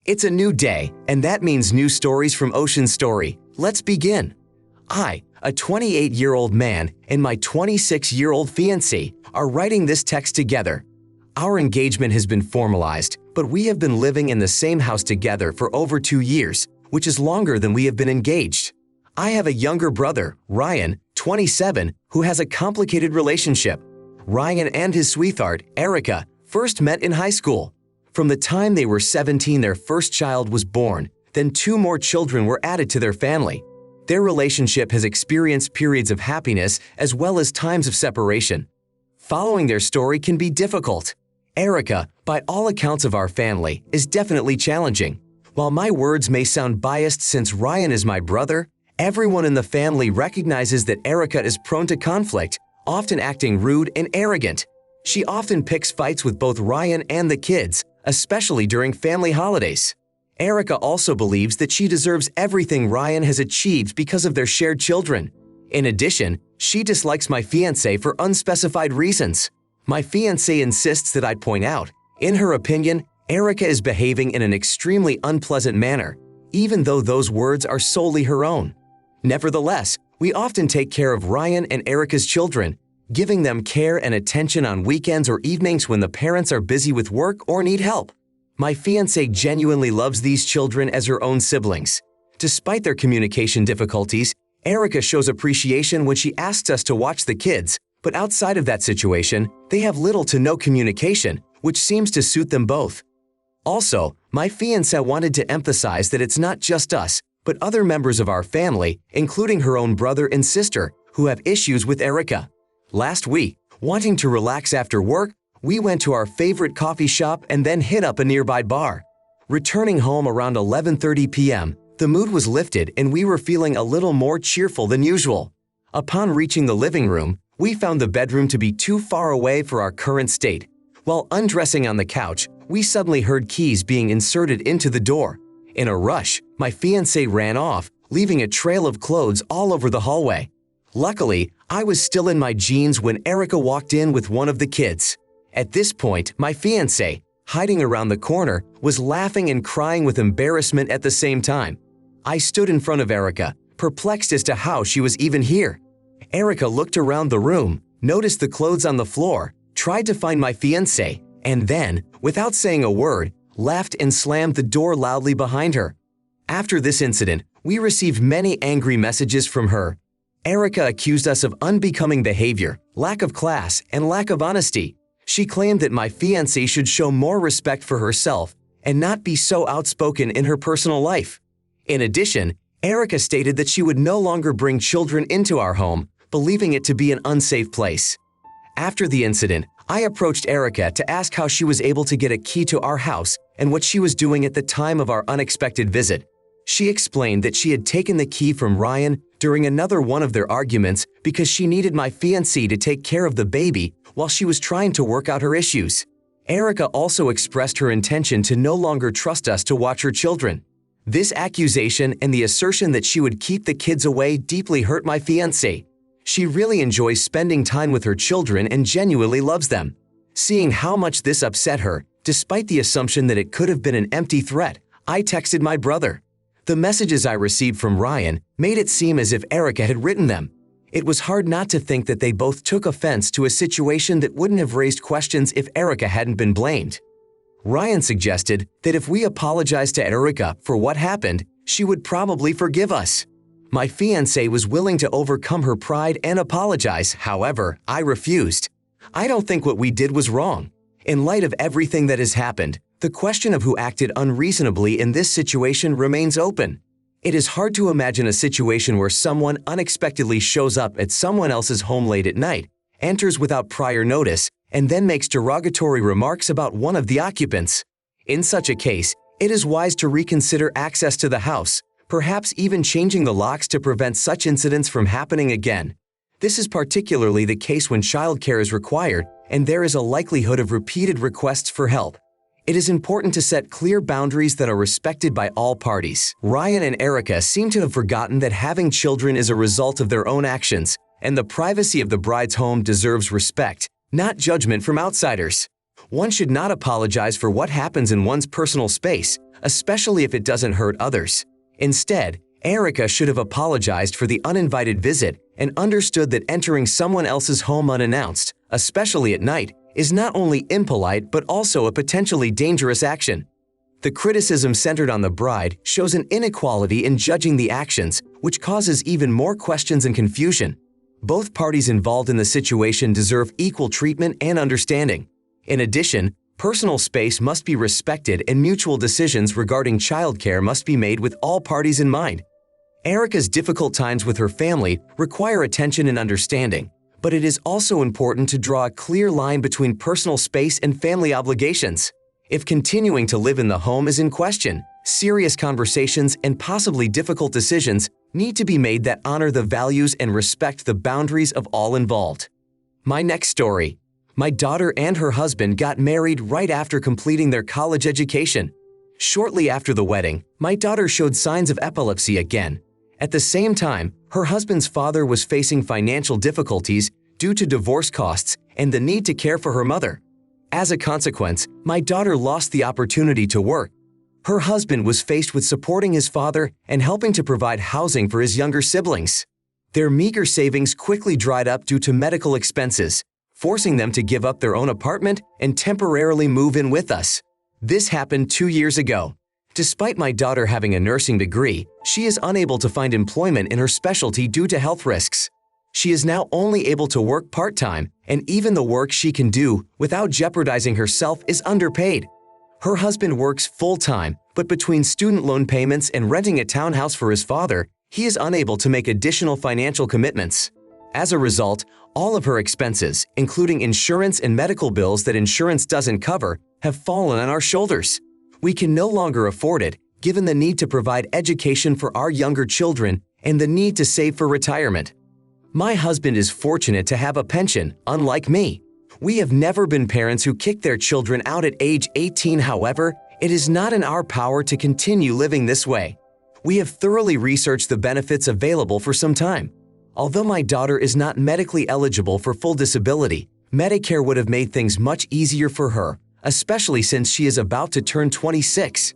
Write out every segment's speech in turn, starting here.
It's a new day, and that means new stories from Ocean Story. Let's begin. I, a 28-year-old man, and my 26-year-old fiancé are writing this text together. Our engagement has been formalized, but we have been living in the same house together for over 2 years, which is longer than we have been engaged. I have a younger brother, Ryan, 27, who has a complicated relationship. Ryan and his sweetheart, Erica, first met in high school. From the time they were 17, their first child was born, then 2 more children were added to their family. Their relationship has experienced periods of happiness as well as times of separation. Following their story can be difficult. Erica, by all accounts of our family, is definitely challenging. While my words may sound biased since Ryan is my brother, everyone in the family recognizes that Erica is prone to conflict, often acting rude and arrogant. She often picks fights with both Ryan and the kids, especially during family holidays. Erica also believes that she deserves everything Ryan has achieved because of their shared children. In addition, she dislikes my fiancé for unspecified reasons. My fiancé insists that I point out, in her opinion, Erica is behaving in an extremely unpleasant manner, even though those words are solely her own. Nevertheless, we often take care of Ryan and Erica's children, giving them care and attention on weekends or evenings when the parents are busy with work or need help. My fiancé genuinely loves these children as her own siblings. Despite their communication difficulties, Erica shows appreciation when she asks us to watch the kids, but outside of that situation, they have little to no communication, which seems to suit them both. Also, my fiancé wanted to emphasize that it's not just us, but other members of our family, including her own brother and sister, who have issues with Erica. Last week, wanting to relax after work, we went to our favorite coffee shop and then hit up a nearby bar. Returning home around 11:30 p.m., the mood was lifted and we were feeling a little more cheerful than usual. Upon reaching the living room, we found the bedroom to be too far away for our current state. While undressing on the couch, we suddenly heard keys being inserted into the door. In a rush, my fiancé ran off, leaving a trail of clothes all over the hallway. Luckily, I was still in my jeans when Erica walked in with one of the kids. At this point, my fiancé, hiding around the corner, was laughing and crying with embarrassment at the same time. I stood in front of Erica, perplexed as to how she was even here. Erica looked around the room, noticed the clothes on the floor, tried to find my fiancé, and then, without saying a word, laughed and slammed the door loudly behind her. After this incident, we received many angry messages from her. Erica accused us of unbecoming behavior, lack of class, and lack of honesty. She claimed that my fiancé should show more respect for herself and not be so outspoken in her personal life. In addition, Erica stated that she would no longer bring children into our home, believing it to be an unsafe place. After the incident, I approached Erica to ask how she was able to get a key to our house and what she was doing at the time of our unexpected visit. She explained that she had taken the key from Ryan during another one of their arguments because she needed my fiancé to take care of the baby while she was trying to work out her issues. Erica also expressed her intention to no longer trust us to watch her children. This accusation and the assertion that she would keep the kids away deeply hurt my fiancé. She really enjoys spending time with her children and genuinely loves them. Seeing how much this upset her, despite the assumption that it could have been an empty threat, I texted my brother. The messages I received from Ryan made it seem as if Erica had written them. It was hard not to think that they both took offense to a situation that wouldn't have raised questions if Erica hadn't been blamed. Ryan suggested that if we apologized to Erica for what happened, she would probably forgive us. My fiancé was willing to overcome her pride and apologize, however, I refused. I don't think what we did was wrong. In light of everything that has happened, the question of who acted unreasonably in this situation remains open. It is hard to imagine a situation where someone unexpectedly shows up at someone else's home late at night, enters without prior notice, and then makes derogatory remarks about one of the occupants. In such a case, it is wise to reconsider access to the house, perhaps even changing the locks to prevent such incidents from happening again. This is particularly the case when childcare is required and there is a likelihood of repeated requests for help. It is important to set clear boundaries that are respected by all parties. Ryan and Erica seem to have forgotten that having children is a result of their own actions, and the privacy of the bride's home deserves respect, not judgment from outsiders. One should not apologize for what happens in one's personal space, especially if it doesn't hurt others. Instead, Erica should have apologized for the uninvited visit and understood that entering someone else's home unannounced, especially at night, is not only impolite but also a potentially dangerous action. The criticism centered on the bride shows an inequality in judging the actions, which causes even more questions and confusion. Both parties involved in the situation deserve equal treatment and understanding. In addition, personal space must be respected and mutual decisions regarding childcare must be made with all parties in mind. Erica's difficult times with her family require attention and understanding, but it is also important to draw a clear line between personal space and family obligations. If continuing to live in the home is in question, serious conversations and possibly difficult decisions need to be made that honor the values and respect the boundaries of all involved. My next story. My daughter and her husband got married right after completing their college education. Shortly after the wedding, my daughter showed signs of epilepsy again. At the same time, her husband's father was facing financial difficulties due to divorce costs and the need to care for her mother. As a consequence, my daughter lost the opportunity to work. Her husband was faced with supporting his father and helping to provide housing for his younger siblings. Their meager savings quickly dried up due to medical expenses, forcing them to give up their own apartment and temporarily move in with us. This happened 2 years ago. Despite my daughter having a nursing degree, she is unable to find employment in her specialty due to health risks. She is now only able to work part-time, and even the work she can do without jeopardizing herself is underpaid. Her husband works full-time, but between student loan payments and renting a townhouse for his father, he is unable to make additional financial commitments. As a result, all of her expenses, including insurance and medical bills that insurance doesn't cover, have fallen on our shoulders. We can no longer afford it, given the need to provide education for our younger children and the need to save for retirement. My husband is fortunate to have a pension, unlike me. We have never been parents who kick their children out at age 18. However, it is not in our power to continue living this way. We have thoroughly researched the benefits available for some time. Although my daughter is not medically eligible for full disability, Medicare would have made things much easier for her, especially since she is about to turn 26.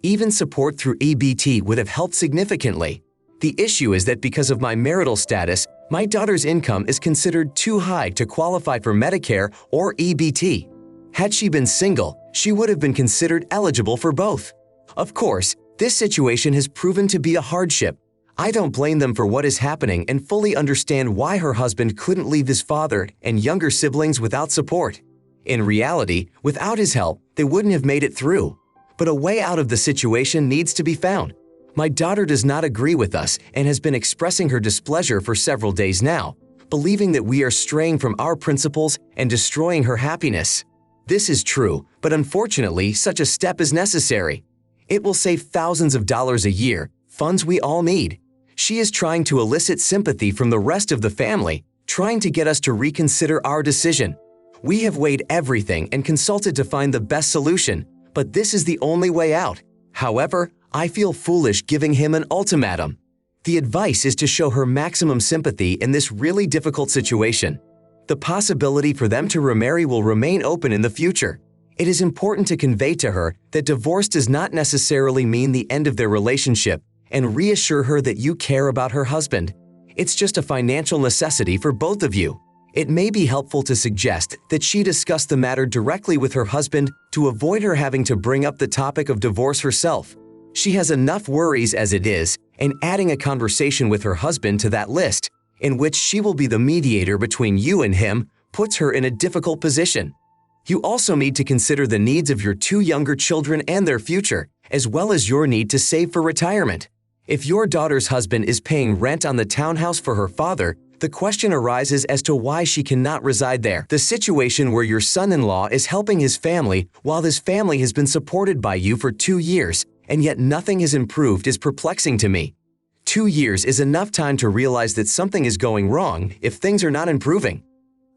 Even support through EBT would have helped significantly. The issue is that because of my marital status, my daughter's income is considered too high to qualify for Medicare or EBT. Had she been single, she would have been considered eligible for both. Of course, this situation has proven to be a hardship. I don't blame them for what is happening and fully understand why her husband couldn't leave his father and younger siblings without support. In reality, without his help, they wouldn't have made it through. But a way out of the situation needs to be found. My daughter does not agree with us and has been expressing her displeasure for several days now, believing that we are straying from our principles and destroying her happiness. This is true, but unfortunately, such a step is necessary. It will save thousands of dollars a year, funds we all need. She is trying to elicit sympathy from the rest of the family, trying to get us to reconsider our decision. We have weighed everything and consulted to find the best solution, but this is the only way out. However, I feel foolish giving him an ultimatum. The advice is to show her maximum sympathy in this really difficult situation. The possibility for them to remarry will remain open in the future. It is important to convey to her that divorce does not necessarily mean the end of their relationship and reassure her that you care about her husband. It's just a financial necessity for both of you. It may be helpful to suggest that she discuss the matter directly with her husband to avoid her having to bring up the topic of divorce herself. She has enough worries as it is, and adding a conversation with her husband to that list, in which she will be the mediator between you and him, puts her in a difficult position. You also need to consider the needs of your 2 younger children and their future, as well as your need to save for retirement. If your daughter's husband is paying rent on the townhouse for her father, the question arises as to why she cannot reside there. The situation where your son-in-law is helping his family while his family has been supported by you for 2 years, and yet nothing has improved is perplexing to me. 2 years is enough time to realize that something is going wrong if things are not improving.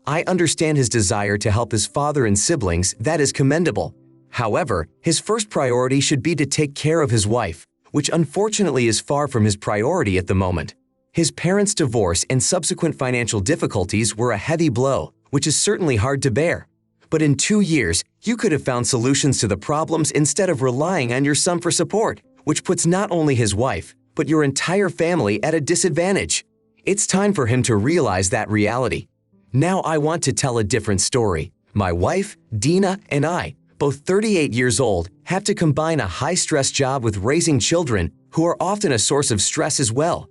I understand his desire to help his father and siblings, that is commendable. However, his first priority should be to take care of his wife, which unfortunately is far from his priority at the moment. His parents' divorce and subsequent financial difficulties were a heavy blow, which is certainly hard to bear. But in 2 years, you could have found solutions to the problems instead of relying on your son for support, which puts not only his wife, but your entire family at a disadvantage. It's time for him to realize that reality. Now I want to tell a different story. My wife, Dina, and I, both 38 years old, have to combine a high-stress job with raising children who are often a source of stress as well.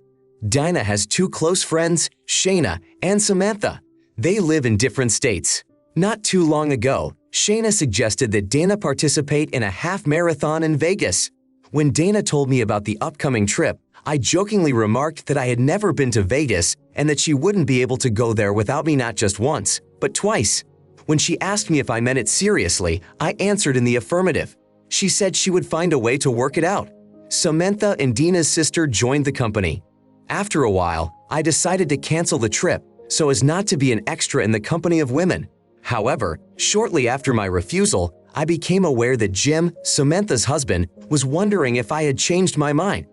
Dina has 2 close friends, Shayna and Samantha. They live in different states. Not too long ago, Shayna suggested that Dana participate in a half marathon in Vegas. When Dana told me about the upcoming trip, I jokingly remarked that I had never been to Vegas and that she wouldn't be able to go there without me not just once, but twice. When she asked me if I meant it seriously, I answered in the affirmative. She said she would find a way to work it out. Samantha and Dina's sister joined the company. After a while, I decided to cancel the trip so as not to be an extra in the company of women. However, shortly after my refusal, I became aware that Jim, Samantha's husband, was wondering if I had changed my mind.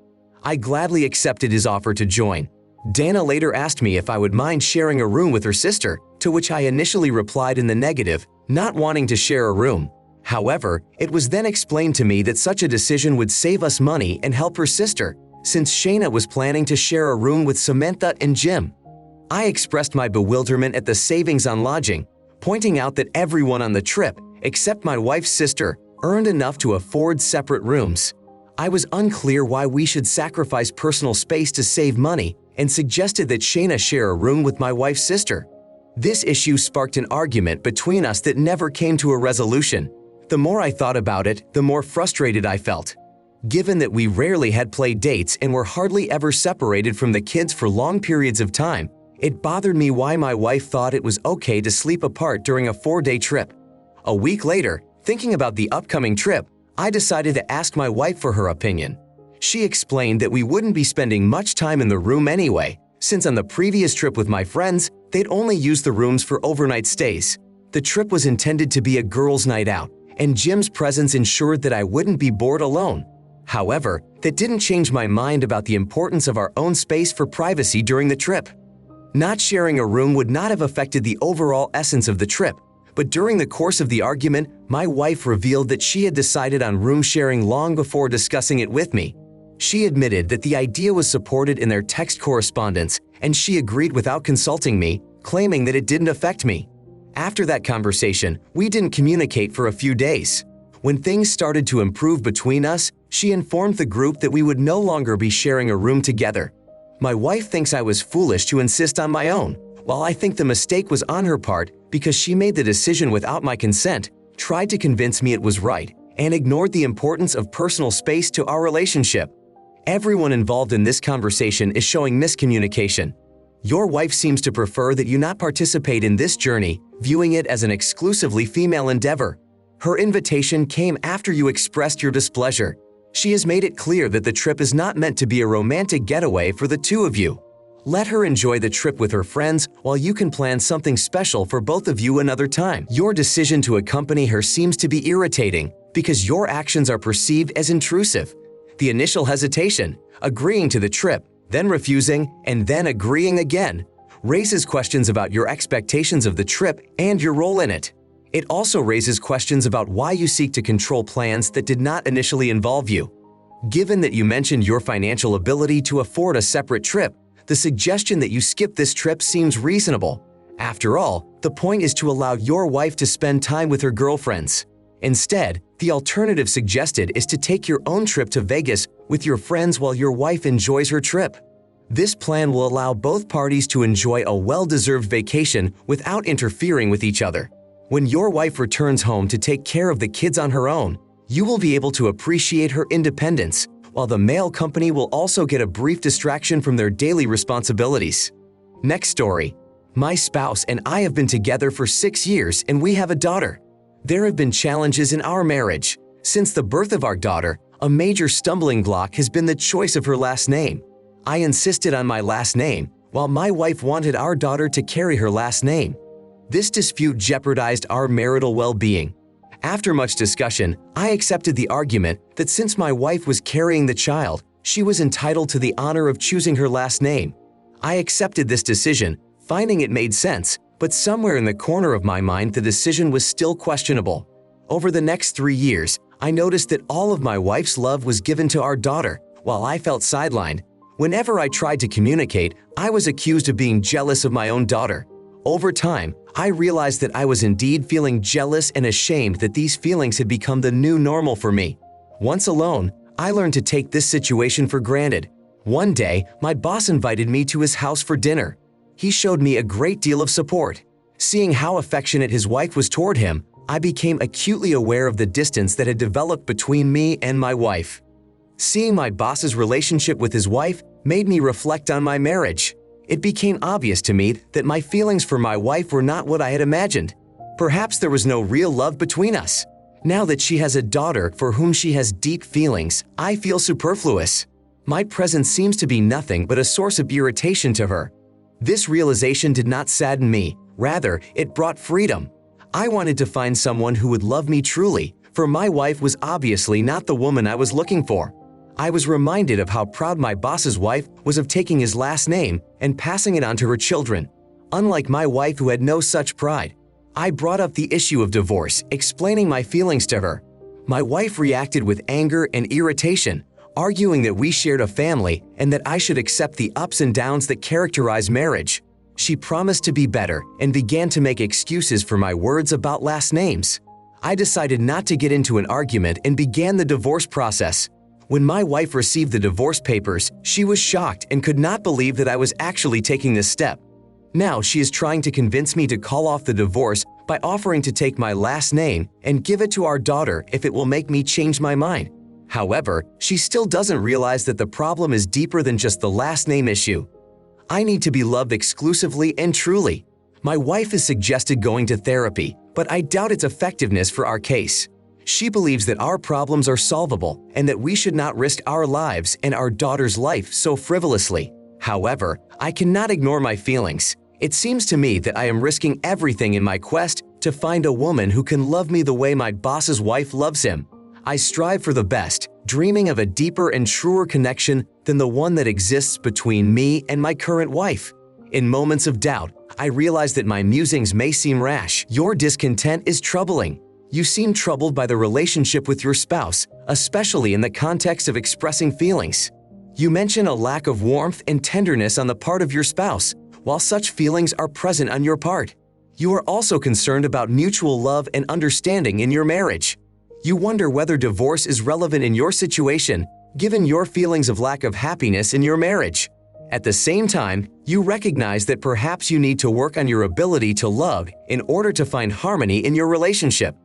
I gladly accepted his offer to join. Dana later asked me if I would mind sharing a room with her sister, to which I initially replied in the negative, not wanting to share a room. However, it was then explained to me that such a decision would save us money and help her sister, since Shayna was planning to share a room with Samantha and Jim. I expressed my bewilderment at the savings on lodging, pointing out that everyone on the trip, except my wife's sister, earned enough to afford separate rooms. I was unclear why we should sacrifice personal space to save money and suggested that Shayna share a room with my wife's sister. This issue sparked an argument between us that never came to a resolution. The more I thought about it, the more frustrated I felt. Given that we rarely had play dates and were hardly ever separated from the kids for long periods of time, it bothered me why my wife thought it was okay to sleep apart during a 4-day trip. A week later, thinking about the upcoming trip, I decided to ask my wife for her opinion. She explained that we wouldn't be spending much time in the room anyway, since on the previous trip with my friends, they'd only used the rooms for overnight stays. The trip was intended to be a girls' night out, and Jim's presence ensured that I wouldn't be bored alone. However, that didn't change my mind about the importance of our own space for privacy during the trip. Not sharing a room would not have affected the overall essence of the trip, but during the course of the argument, my wife revealed that she had decided on room sharing long before discussing it with me. She admitted that the idea was supported in their text correspondence, and she agreed without consulting me, claiming that it didn't affect me. After that conversation, we didn't communicate for a few days. When things started to improve between us, she informed the group that we would no longer be sharing a room together. My wife thinks I was foolish to insist on my own, while I think the mistake was on her part because she made the decision without my consent, tried to convince me it was right, and ignored the importance of personal space to our relationship. Everyone involved in this conversation is showing miscommunication. Your wife seems to prefer that you not participate in this journey, viewing it as an exclusively female endeavor. Her invitation came after you expressed your displeasure. She has made it clear that the trip is not meant to be a romantic getaway for the two of you. Let her enjoy the trip with her friends while you can plan something special for both of you another time. Your decision to accompany her seems to be irritating because your actions are perceived as intrusive. The initial hesitation, agreeing to the trip, then refusing, and then agreeing again, raises questions about your expectations of the trip and your role in it. It also raises questions about why you seek to control plans that did not initially involve you. Given that you mentioned your financial ability to afford a separate trip, the suggestion that you skip this trip seems reasonable. After all, the point is to allow your wife to spend time with her girlfriends. Instead, the alternative suggested is to take your own trip to Vegas with your friends while your wife enjoys her trip. This plan will allow both parties to enjoy a well-deserved vacation without interfering with each other. When your wife returns home to take care of the kids on her own, you will be able to appreciate her independence, while the mail company will also get a brief distraction from their daily responsibilities. Next story. My spouse and I have been together for 6 years and we have a daughter. There have been challenges in our marriage. Since the birth of our daughter, a major stumbling block has been the choice of her last name. I insisted on my last name, while my wife wanted our daughter to carry her last name. This dispute jeopardized our marital well-being. After much discussion, I accepted the argument that since my wife was carrying the child, she was entitled to the honor of choosing her last name. I accepted this decision, finding it made sense, But somewhere in the corner of my mind, the decision was still questionable. Over the next 3 years, I noticed that all of my wife's love was given to our daughter, while I felt sidelined. Whenever I tried to communicate, I was accused of being jealous of my own daughter. Over time, I realized that I was indeed feeling jealous and ashamed that these feelings had become the new normal for me. Once alone, I learned to take this situation for granted. One day, my boss invited me to his house for dinner. He showed me a great deal of support. Seeing how affectionate his wife was toward him, I became acutely aware of the distance that had developed between me and my wife. Seeing my boss's relationship with his wife made me reflect on my marriage. It became obvious to me that my feelings for my wife were not what I had imagined. Perhaps there was no real love between us. Now that she has a daughter for whom she has deep feelings, I feel superfluous. My presence seems to be nothing but a source of irritation to her. This realization did not sadden me. Rather, it brought freedom. I wanted to find someone who would love me truly, for my wife was obviously not the woman I was looking for. I was reminded of how proud my boss's wife was of taking his last name and passing it on to her children. Unlike my wife, who had no such pride, I brought up the issue of divorce, explaining my feelings to her. My wife reacted with anger and irritation, arguing that we shared a family and that I should accept the ups and downs that characterize marriage. She promised to be better and began to make excuses for my words about last names. I decided not to get into an argument and began the divorce process. When my wife received the divorce papers, she was shocked and could not believe that I was actually taking this step. Now she is trying to convince me to call off the divorce by offering to take my last name and give it to our daughter if it will make me change my mind. However, she still doesn't realize that the problem is deeper than just the last name issue. I need to be loved exclusively and truly. My wife has suggested going to therapy, but I doubt its effectiveness for our case. She believes that our problems are solvable and that we should not risk our lives and our daughter's life so frivolously. However, I cannot ignore my feelings. It seems to me that I am risking everything in my quest to find a woman who can love me the way my boss's wife loves him. I strive for the best, dreaming of a deeper and truer connection than the one that exists between me and my current wife. In moments of doubt, I realize that my musings may seem rash. Your discontent is troubling. You seem troubled by the relationship with your spouse, especially in the context of expressing feelings. You mention a lack of warmth and tenderness on the part of your spouse, while such feelings are present on your part. You are also concerned about mutual love and understanding in your marriage. You wonder whether divorce is relevant in your situation, given your feelings of lack of happiness in your marriage. At the same time, you recognize that perhaps you need to work on your ability to love in order to find harmony in your relationship.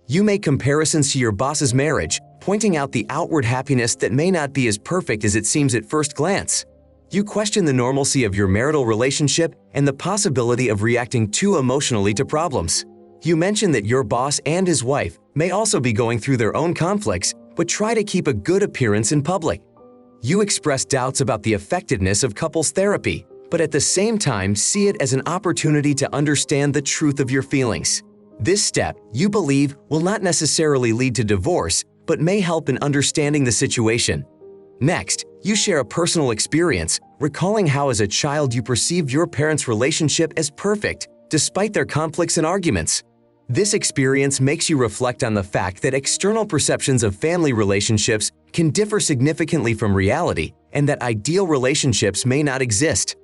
You make comparisons to your boss's marriage, pointing out the outward happiness that may not be as perfect as it seems at first glance. You question the normalcy of your marital relationship and the possibility of reacting too emotionally to problems. You mention that your boss and his wife may also be going through their own conflicts, but try to keep a good appearance in public. You express doubts about the effectiveness of couples therapy, but at the same time see it as an opportunity to understand the truth of your feelings. This step, you believe, will not necessarily lead to divorce, but may help in understanding the situation. Next, you share a personal experience, recalling how as a child you perceived your parents' relationship as perfect, despite their conflicts and arguments. This experience makes you reflect on the fact that external perceptions of family relationships can differ significantly from reality and that ideal relationships may not exist.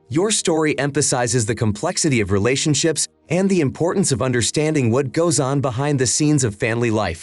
Your story emphasizes the complexity of relationships and the importance of understanding what goes on behind the scenes of family life.